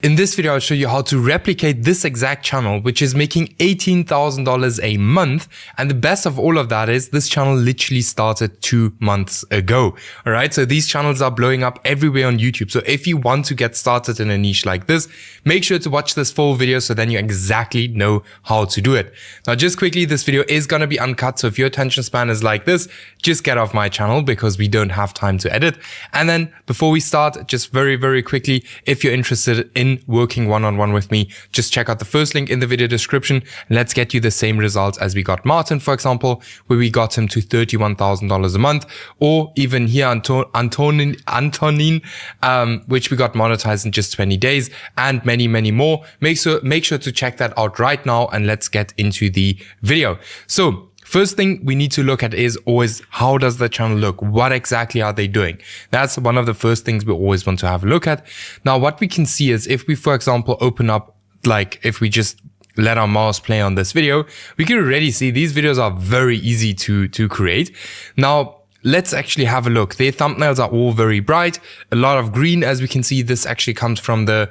In this video, I'll show you how to replicate this exact channel, which is making $18,000 a month. And the best of all of that is this channel literally started 2 months ago. All right. So these channels are blowing up everywhere on YouTube. So if you want to get started in a niche like this, make sure to watch this full video so then you exactly know how to do it. Now, just quickly, this video is going to be uncut. So if your attention span is like this, just get off my channel because we don't have time to edit. And then before we start, just very quickly, if you're interested in working one-on-one with me, just check out the first link in the video description. Let's get you the same results as we got Martin, for example, where we got him to $31,000 a month, or even here Antonin, which we got monetized in just 20 days, and many more. Make sure to check that out right now, and let's get into the video. So first thing we need to look at is always, how does the channel look? What exactly are they doing? That's one of the first things we always want to have a look at. Now, what we can see is if we, for example, open up, like if we just let our mouse play on this video, we can already see these videos are very easy to create. Now, let's actually have a look. Their thumbnails are all very bright, a lot of green. As we can see, this actually comes from the,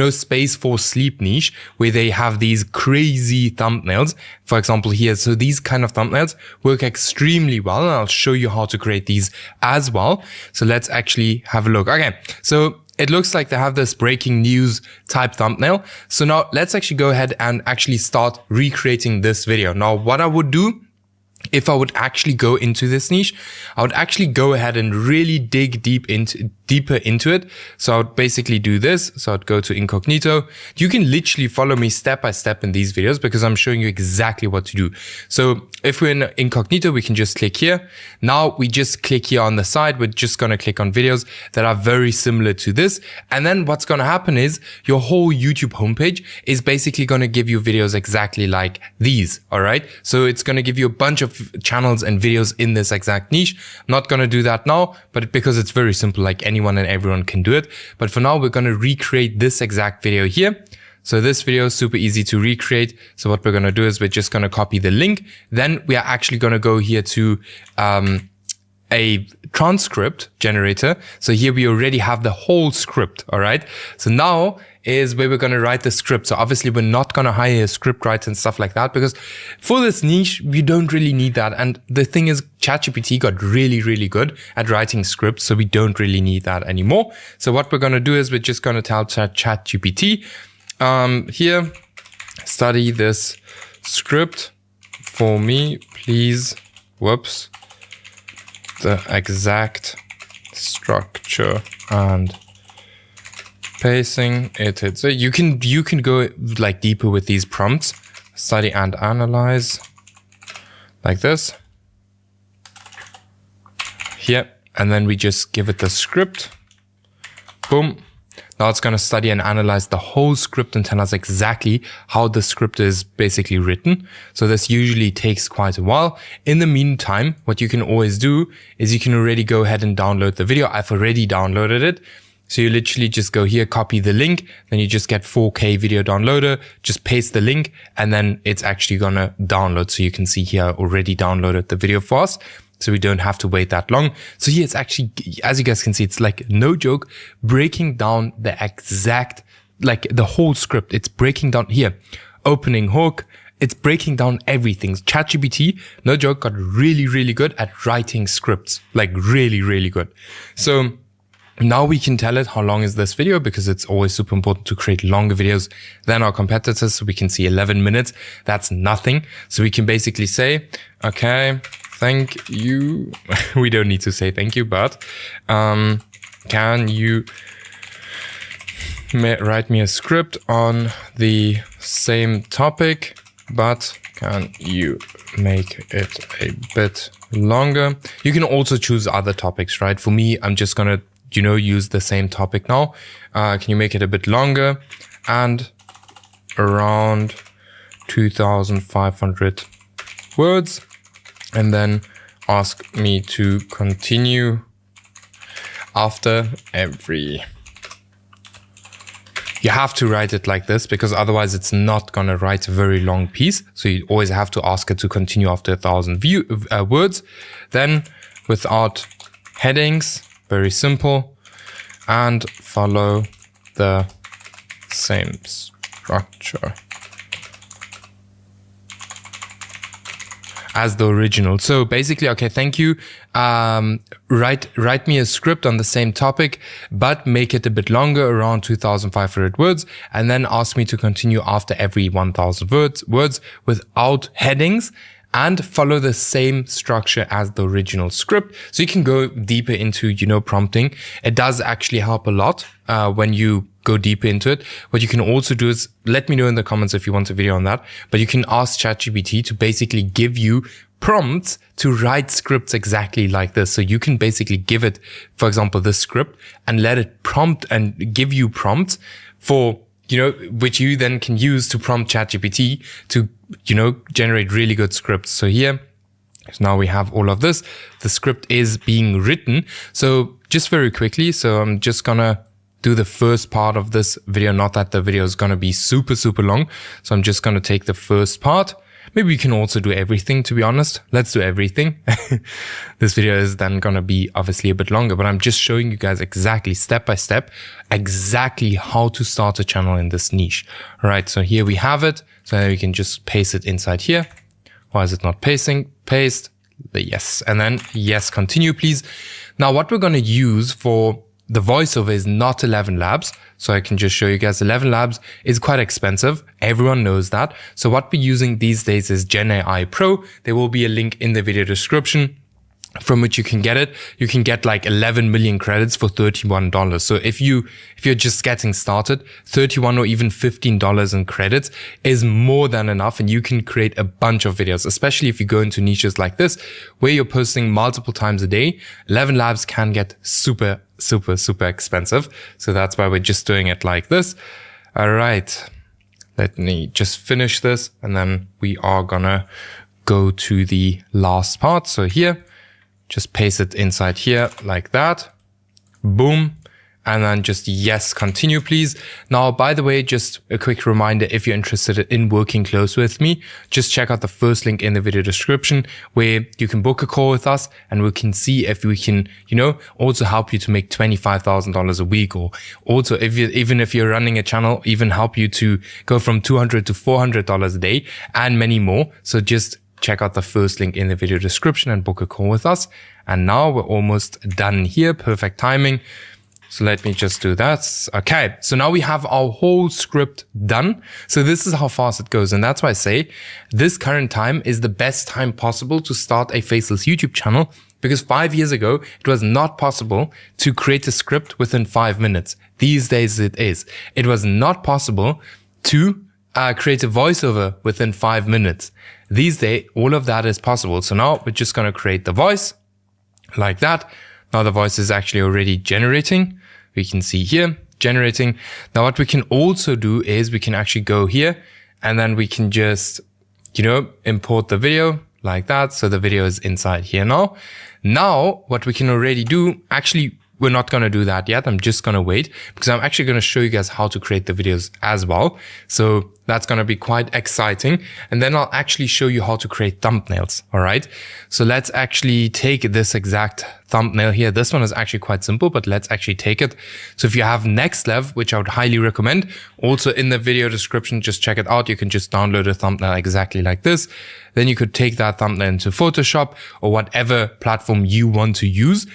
space for sleep niche, where they have these crazy thumbnails. For example, here, so these kind of thumbnails work extremely well, and I'll show you how to create these as well. So let's actually have a look. Okay, so it looks like they have this breaking news type thumbnail. So now let's actually go ahead and actually start recreating this video. Now, what I would do, if I would actually go into this niche, I would actually go ahead and really dig deeper into it. So I would basically do this. So I'd go to incognito. You can literally follow me step by step in these videos because I'm showing you exactly what to do. So if we're in incognito, we can just click here. Now we just click here on the side. We're just going to click on videos that are very similar to this. And then what's going to happen is your whole YouTube homepage is basically going to give you videos exactly like these. All right. So it's going to give you a bunch of channels and videos in this exact niche. I'm not going to do that now, but because it's very simple, like anyone and everyone can do it. But for now, we're going to recreate this exact video here. So this video is super easy to recreate. So what we're going to do is we're just going to copy the link. Then we are actually going to go here to a transcript generator. So here we already have the whole script. All right. So now is where we're going to write the script. So obviously we're not going to hire a script writer and stuff like that, because for this niche, we don't really need that. And the thing is, ChatGPT got really good at writing scripts. So we don't really need that anymore. So what we're going to do is we're just going to tell ChatGPT, here, study this script for me, please. Whoops. The exact structure and pacing it. So you can go like deeper with these prompts. Study and analyze like this here, and then we just give it the script. Boom. Now it's going to study and analyze the whole script and tell us exactly how the script is basically written. So this usually takes quite a while. In the meantime, what you can always do is you can already go ahead and download the video. I've already downloaded it. So you literally just go here, copy the link, then you just get 4K video downloader, just paste the link, and then it's actually going to download. So you can see here, already downloaded the video for us. So we don't have to wait that long. So here it's actually, as you guys can see, it's like no joke, breaking down the exact, like the whole script. It's breaking down here, opening hook. It's breaking down everything. ChatGPT, no joke, got really good at writing scripts, like really good. So now we can tell it how long is this video, because it's always super important to create longer videos than our competitors. So we can see 11 minutes. That's nothing. So we can basically say, okay, thank you. We don't need to say thank you, but can you write me a script on the same topic, but can you make it a bit longer? You can also choose other topics, right? For me, I'm just going to use the same topic now. Can you make it a bit longer and around 2,500 words? And then ask me to continue after every. You have to write it like this because otherwise it's not going to write a very long piece. So you always have to ask it to continue after 1,000 words. Then without headings, very simple, and follow the same structure as the original. So basically, okay, thank you. Write me a script on the same topic, but make it a bit longer, around 2,500 words, and then ask me to continue after every 1,000 words without headings, and follow the same structure as the original script. So you can go deeper into, prompting. It does actually help a lot when you go deeper into it. What you can also do is let me know in the comments if you want a video on that, but you can ask ChatGPT to basically give you prompts to write scripts exactly like this. So you can basically give it, for example, this script, and let it prompt and give you prompts for, which you then can use to prompt ChatGPT to, generate really good scripts. So here, so now we have all of this. The script is being written. So just very quickly, so I'm just gonna do the first part of this video. Not that the video is gonna be super, super long. So I'm just gonna take the first part. Maybe we can also do everything, to be honest. Let's do everything. This video is then gonna be obviously a bit longer, but I'm just showing you guys exactly step by step, exactly how to start a channel in this niche. All right, so here we have it. So then we can just paste it inside here. Why is it not pasting? Paste the yes, and then yes, continue, please. Now what we're gonna use for the voiceover is not ElevenLabs. So I can just show you guys, ElevenLabs is quite expensive. Everyone knows that. So what we're using these days is GenAIPro. There will be a link in the video description from which you can get it. You can get like 11 million credits for $31. So if you're just getting started, $31 or even $15 in credits is more than enough, and you can create a bunch of videos, especially if you go into niches like this where you're posting multiple times a day. ElevenLabs can get super, super, super expensive. So that's why we're just doing it like this. All right, let me just finish this, and then we are gonna go to the last part. So here, just paste it inside here like that. Boom. And then just yes, continue, please. Now, by the way, just a quick reminder, if you're interested in working close with me, just check out the first link in the video description where you can book a call with us, and we can see if we can, also help you to make $25,000 a week, or also even if you're running a channel, even help you to go from $200 to $400 a day and many more. So just check out the first link in the video description and book a call with us. And now we're almost done here. Perfect timing. So let me just do that. Okay, so now we have our whole script done. So this is how fast it goes. And that's why I say this current time is the best time possible to start a Faceless YouTube channel, because 5 years ago, it was not possible to create a script within 5 minutes. These days it is. It was not possible to create a voiceover within 5 minutes. These days, all of that is possible. So now we're just going to create the voice like that. Now the voice is actually already generating. We can see here, generating. Now what we can also do is we can actually go here, and then we can just, import the video like that. So the video is inside here now. Now what we can already do, actually, we're not going to do that yet. I'm just going to wait, because I'm actually going to show you guys how to create the videos as well. So that's going to be quite exciting. And then I'll actually show you how to create thumbnails. All right. So let's actually take this exact thumbnail here. This one is actually quite simple, but let's actually take it. So if you have NextLev, which I would highly recommend, also in the video description, just check it out. You can just download a thumbnail exactly like this. Then you could take that thumbnail into Photoshop or whatever platform you want to use.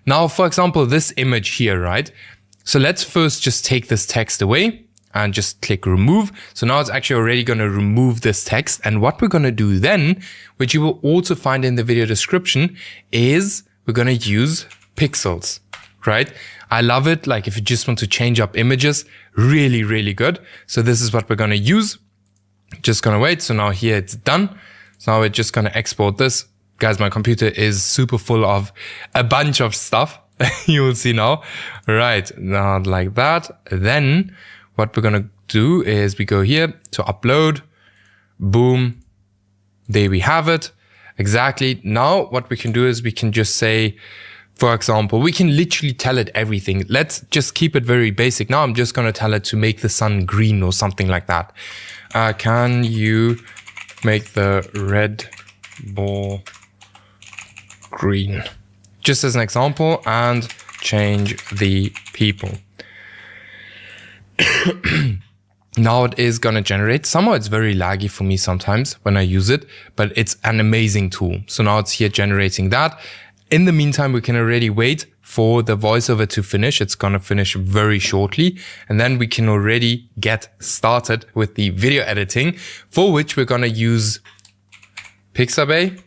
Now, for example, this image here, right? So let's first just take this text away and just click remove. So now it's actually already going to remove this text. And what we're going to do then, which you will also find in the video description, is we're going to use pixels, right? I love it. Like if you just want to change up images, really, really good. So this is what we're going to use. Just going to wait. So now here it's done. So now we're just going to export this. Guys, my computer is super full of a bunch of stuff. You will see now. Right, now like that. Then what we're going to do is we go here to upload. Boom. There we have it. Exactly. Now what we can do is we can just say, for example, we can literally tell it everything. Let's just keep it very basic. Now I'm just going to tell it to make the sun green or something like that. Can you make the red ball green, just as an example, and change the people. Now it is going to generate. Somehow it's very laggy for me sometimes when I use it, but it's an amazing tool. So now it's here generating that. In the meantime, we can already wait for the voiceover to finish. It's going to finish very shortly. And then we can already get started with the video editing, for which we're going to use Pixabay.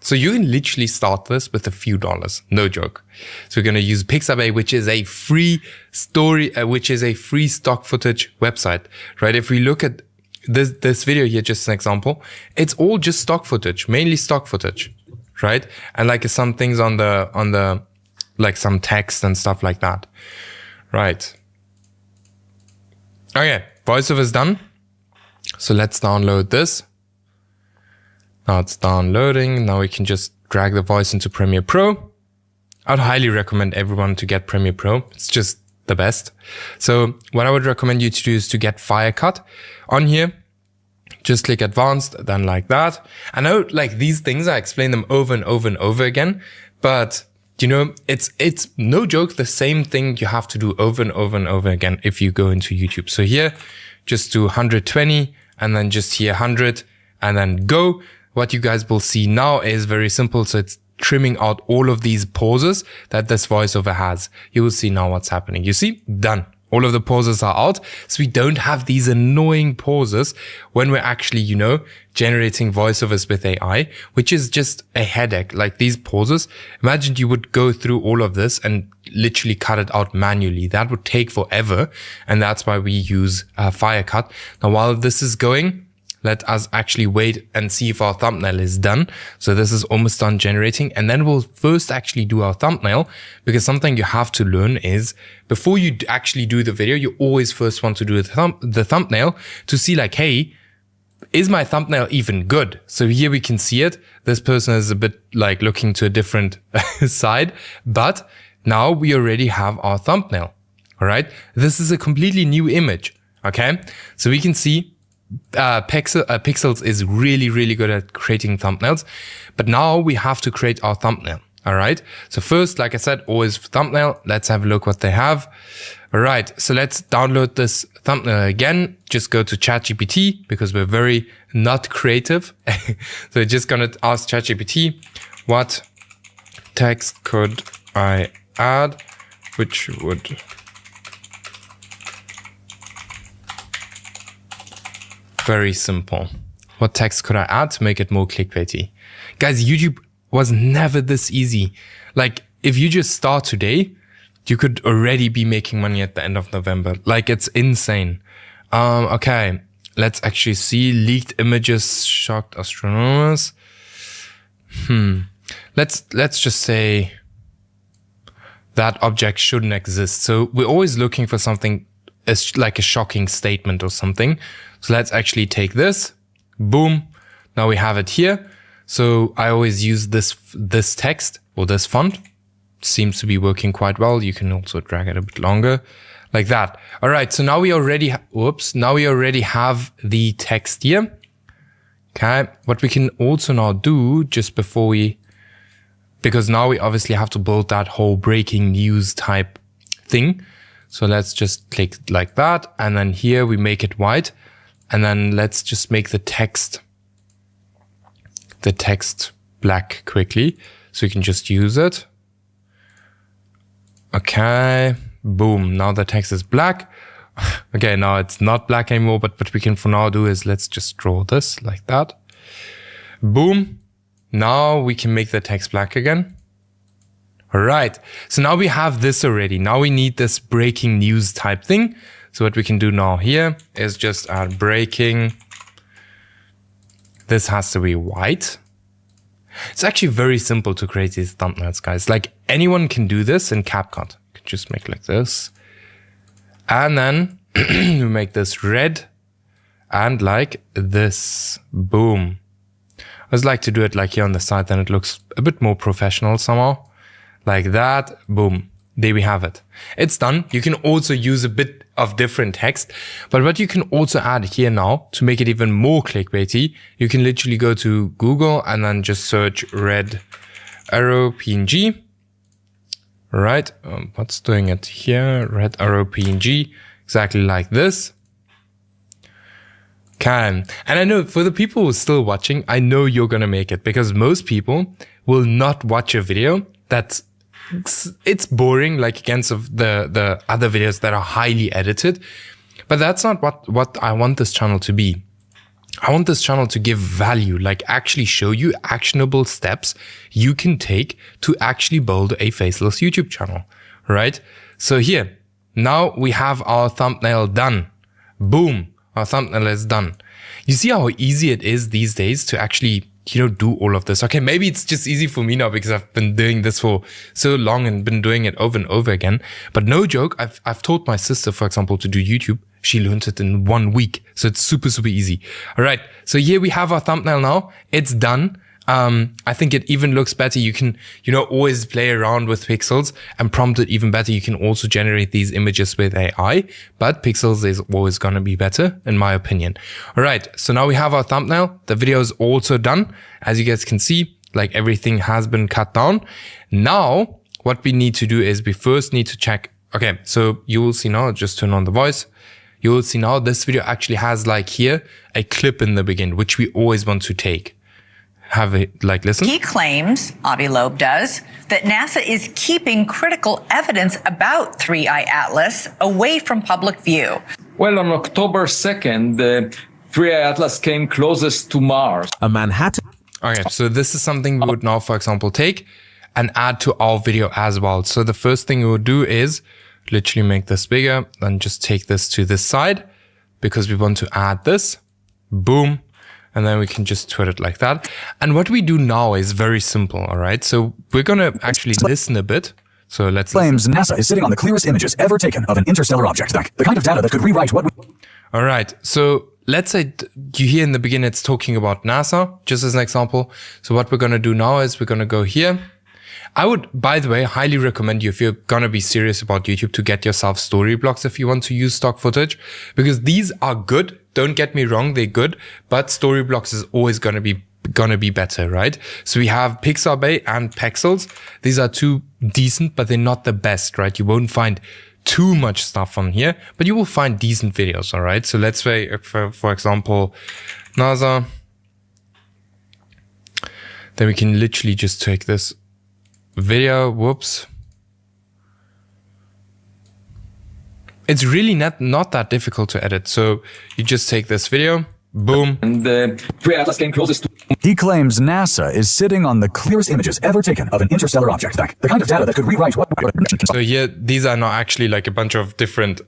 So you can literally start this with a few dollars, no joke. So we're going to use Pixabay, which is a free free stock footage website, right? If we look at this video here, just an example, it's all just stock footage, mainly stock footage, right? And like some things on the like some text and stuff like that, right? Okay, voiceover is done. So let's download this. Now it's downloading. Now we can just drag the voice into Premiere Pro. I'd highly recommend everyone to get Premiere Pro. It's just the best. So what I would recommend you to do is to get Firecut on here. Just click advanced, then like that. I know like these things, I explain them over and over and over again, but you know, it's no joke, the same thing you have to do over and over and over again if you go into YouTube. So here, just do 120 and then just here 100 and then go. What you guys will see now is very simple. So it's trimming out all of these pauses that this voiceover has. You will see now what's happening. You see, done. All of the pauses are out. So we don't have these annoying pauses when we're actually, you know, generating voiceovers with AI, which is just a headache. Like these pauses, imagine you would go through all of this and literally cut it out manually. That would take forever. And that's why we use Firecut. Now, while this is going, let us actually wait and see if our thumbnail is done. So this is almost done generating. And then we'll first actually do our thumbnail, because something you have to learn is before you actually do the video, you always first want to do the thumbnail to see like, hey, is my thumbnail even good? So here we can see it. This person is a bit like looking to a different side, but now we already have our thumbnail. All right. This is a completely new image. Okay. So we can see Pixels is really, really good at creating thumbnails, but now we have to create our thumbnail. All right. So first, like I said, always thumbnail. Let's have a look what they have. All right. So let's download this thumbnail again. Just go to ChatGPT because we're very not creative. So we're just going to ask ChatGPT, what text could I add, which would very simple. What text could I add to make it more clickbaity? Guys, YouTube was never this easy. Like if you just start today, you could already be making money at the end of November. Like it's insane. Okay, let's actually see leaked images shocked astronomers. Let's just say that object shouldn't exist. So we're always looking for something like a shocking statement or something. So let's actually take this, boom. Now we have it here. So I always use this text or this font. Seems to be working quite well. You can also drag it a bit longer like that. All right. So now we already, now we already have the text here. Okay. What we can also now do just before because now we obviously have to build that whole breaking news type thing. So let's just click like that. And then here we make it white. And then let's just make the text black quickly. So you can just use it. Okay. Boom. Now the text is black. Okay. Now it's not black anymore, but what we can for now do is let's just draw this like that. Boom. Now we can make the text black again. All right. So now we have this already. Now we need this breaking news type thing. So what we can do now here is just add breaking. This has to be white. It's actually very simple to create these thumbnails, guys. Like anyone can do this in CapCut. You can just make like this. And then we make this red and like this. Boom. I always like to do it like here on the side, then it looks a bit more professional somehow. Like that, boom, there we have it. It's done. You can also use a bit of different text, but what you can also add here now to make it even more clickbaity, you can literally go to Google and then just search red arrow PNG. Right, what's doing it here? Red arrow PNG, exactly like this. Okay. And I know for the people who are still watching, I know you're going to make it, because most people will not watch a video it's boring, like against of the other videos that are highly edited. But that's not what I want this channel to be. I want this channel to give value, like actually show you actionable steps you can take to actually build a faceless YouTube channel, right? So here, now we have our thumbnail done. Boom, our thumbnail is done. You see how easy it is these days to actually, do all of this. Okay, maybe it's just easy for me now because I've been doing this for so long and been doing it over and over again. But no joke, I've taught my sister, for example, to do YouTube. She learned it in 1 week. So it's super, super easy. All right. So here we have our thumbnail now. It's done. I think it even looks better. You can, always play around with pixels and prompt it even better. You can also generate these images with AI, but pixels is always going to be better in my opinion. All right. So now we have our thumbnail. The video is also done. As you guys can see, like everything has been cut down. Now, what we need to do is we first need to check. Okay. So you will see now, just turn on the voice. You will see now this video actually has like here a clip in the beginning, which we always want to take. Have it like listen. He claims, ElevenLabs does, that NASA is keeping critical evidence about 3i Atlas away from public view. Well, on October 2nd, the 3i Atlas came closest to Mars. A Manhattan. Okay, so this is something we would now, for example, take and add to our video as well. So the first thing we would do is literally make this bigger, then just take this to this side because we want to add this. Boom. And then we can just twist it like that. And what we do now is very simple, all right? So we're going to actually listen a bit. So let's claims NASA is sitting on the clearest images ever taken of an interstellar object. The kind of data that could rewrite what we... All right. So let's say you hear in the beginning it's talking about NASA, just as an example. So what we're going to do now is we're going to go here. I would, by the way, highly recommend you, if you're going to be serious about YouTube, to get yourself story blocks if you want to use stock footage, because these are good. Don't get me wrong, they're good, but story blocks is always going to be better, right? So we have Pixabay and Pexels. These are two decent, but they're not the best, right? You won't find too much stuff on here, but you will find decent videos, all right? So let's say, for example, NASA. Then we can literally just take this video, whoops. It's really not that difficult to edit. So you just take this video, boom. And the 3i Atlas came closest to... He claims NASA is sitting on the clearest images ever taken of an interstellar object. The kind of data that could rewrite what... So here, these are not actually like a bunch of different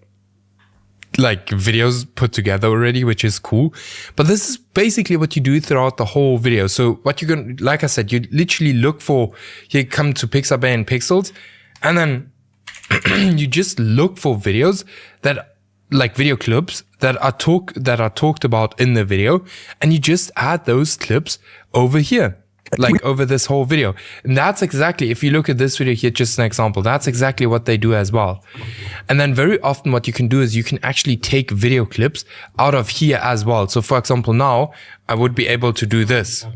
like videos put together already, which is cool. But this is basically what you do throughout the whole video. So what you're going to, like I said, you literally look for, you come to Pixabay and Pixels, and then you just look for videos that, like video clips that are talked about in the video, and you just add those clips over here, like over this whole video. And that's exactly, if you look at this video here, just an example, that's exactly what they do as well. And then very often what you can do is you can actually take video clips out of here as well. So for example, now I would be able to do this.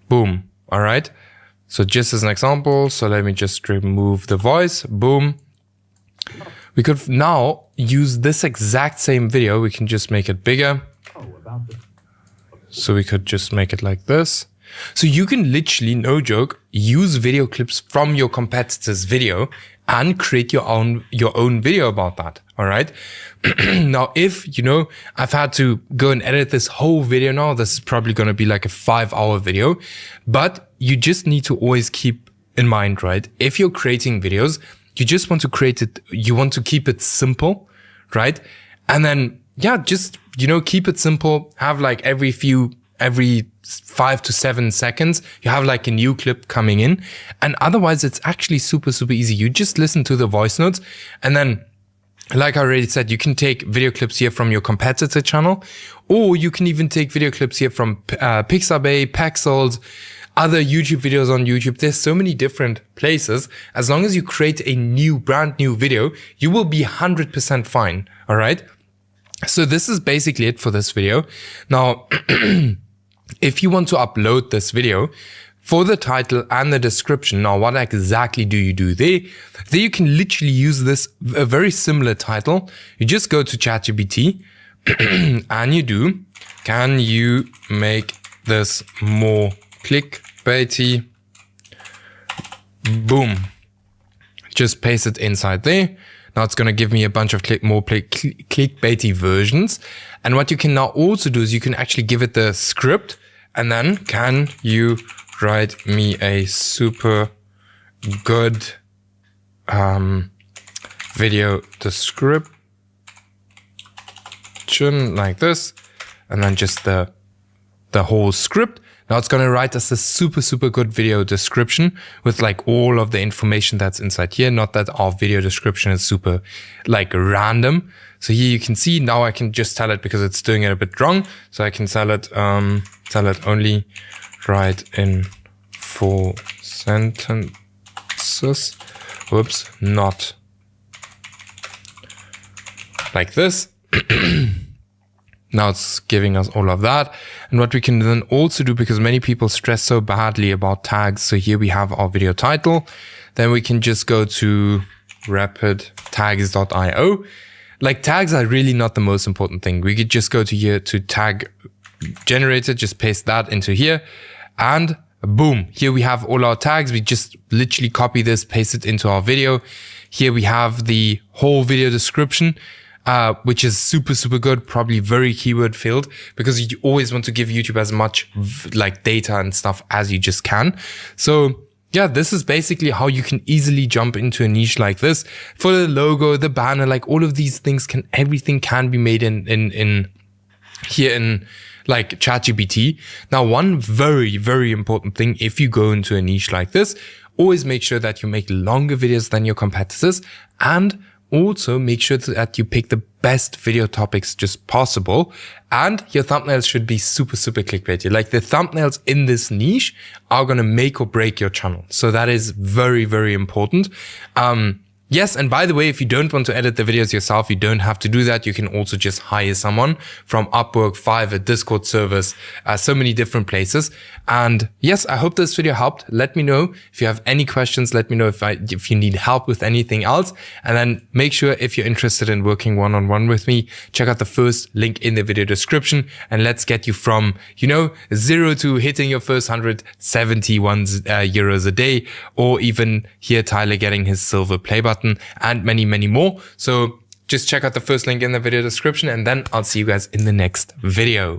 Boom. All right. So just as an example, so let me just remove the voice. Boom. We could now use this exact same video. We can just make it bigger. So we could just make it like this. So you can literally, no joke, use video clips from your competitor's video and create your own video about that. All right. Now, if, I've had to go and edit this whole video now, this is probably going to be like a 5-hour video, but you just need to always keep in mind, right? If you're creating videos, you just want to create it. You want to keep it simple, right? And then, yeah, just, keep it simple. Have like every 5 to 7 seconds, you have like a new clip coming in. And otherwise it's actually super, super easy. You just listen to the voice notes. And then, like I already said, you can take video clips here from your competitor channel, or you can even take video clips here from Pixabay, Pexels, other YouTube videos on YouTube. There's so many different places. As long as you create a brand new video, you will be 100% fine. All right. So this is basically it for this video. Now, if you want to upload this video, for the title and the description, now what exactly do you do there? There you can literally use a very similar title. You just go to ChatGPT, and you do, can you make this more clickbaity? Boom. Just paste it inside there. Now it's going to give me a bunch of clickbaity versions. And what you can now also do is you can actually give it the script, and then can you write me a super good video description like this, and then just the whole script. Now it's going to write us a super good video description with like all of the information that's inside here. Not that our video description is super like random. So here you can see, now I can just tell it because it's doing it a bit wrong. So I can tell it only write in 4 sentences. Whoops, not like this. Now it's giving us all of that. And what we can then also do, because many people stress so badly about tags. So here we have our video title. Then we can just go to rapidtags.io. Like, tags are really not the most important thing. We could just go to here to tag generator, just paste that into here, and boom, here we have all our tags. We just literally copy this, paste it into our video. Here we have the whole video description, which is super good, probably very keyword filled, because you always want to give YouTube as much like data and stuff as you just can. So yeah, this is basically how you can easily jump into a niche like this. For the logo, the banner, like all of these things, everything can be made in here in like ChatGPT. Now, one very important thing, if you go into a niche like this, always make sure that you make longer videos than your competitors, and also make sure that you pick the best video topics just possible. And your thumbnails should be super clickbaity. Like, the thumbnails in this niche are going to make or break your channel. So that is very important. Yes, and by the way, if you don't want to edit the videos yourself, you don't have to do that. You can also just hire someone from Upwork, Fiverr, Discord servers, so many different places. And yes, I hope this video helped. Let me know if you have any questions. Let me know if you need help with anything else. And then make sure, if you're interested in working one-on-one with me, check out the first link in the video description, and let's get you from, 0 to hitting your first 171 euros a day, or even here Tyler getting his silver play button, and many more. So just check out the first link in the video description, and then I'll see you guys in the next video.